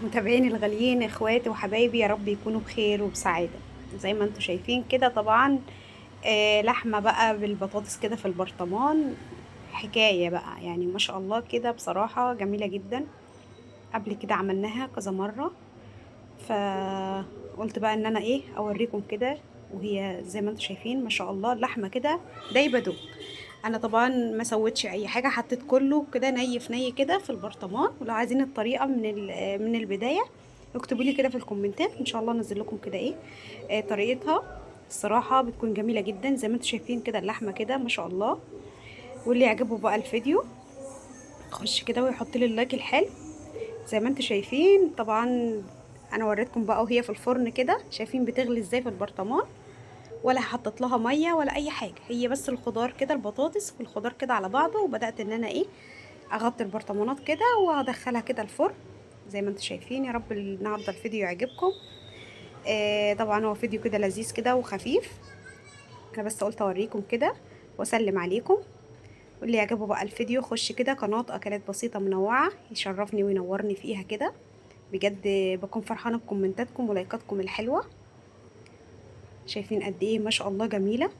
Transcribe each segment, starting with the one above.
متابعيني الغاليين اخواتي وحبايبي، يا رب يكونوا بخير وبسعادة. زي ما انتم شايفين كده طبعا. لحمة بقى بالبطاطس كده في البرطمان. حكاية بقى يعني ما شاء الله كده، بصراحة جميلة جدا. قبل كده عملناها كذا مرة. فقلت بقى ان انا اوريكم كده. وهي زي ما انتم شايفين ما شاء الله اللحمة كده دايبة دوب. انا طبعا ما سويتش اي حاجة، حطيت كله كده ني في ني كده في البرطمان. ولو عايزين الطريقة من البداية اكتبوا لي كده في الكومنتات، ان شاء الله انزل لكم كده طريقتها. الصراحة بتكون جميلة جدا زي ما انتم شايفين كده، اللحمة كده ما شاء الله. واللي يعجبه بقى الفيديو خش كده ويحط لي اللايك الحلو. زي ما انتم شايفين طبعا. انا وريتكم بقى وهي في الفرن كده، شايفين بتغلي ازاي في البرطمان. ولا حطيت لها ميه ولا اي حاجه، هي بس الخضار كده، البطاطس والخضار كده على بعضه. وبدات ان انا اغطي البرطمانات كده وهدخلها كده الفرن. زي ما انتم شايفين، يا رب النهارده الفيديو يعجبكم. طبعا هو فيديو كده لذيذ كده وخفيف. انا بس قلت اوريكم كده واسلم عليكم. واللي يعجبه بقى الفيديو خش كده قناه اكلات بسيطه منوعه، يشرفني وينورني فيها كده. بجد بكون فرحانه بكومنتاتكم ولايكاتكم الحلوه. شايفين قد ايه ما شاء الله جميله.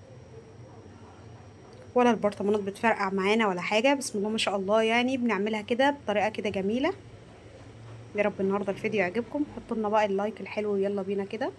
ولا البرطمانات بتفرقع معانا ولا حاجه، بسم الله ما شاء الله. يعني بنعملها كده بطريقه كده جميله. يا رب النهارده الفيديو يعجبكم، حطوا لنا بقى اللايك الحلو ويلا بينا كده.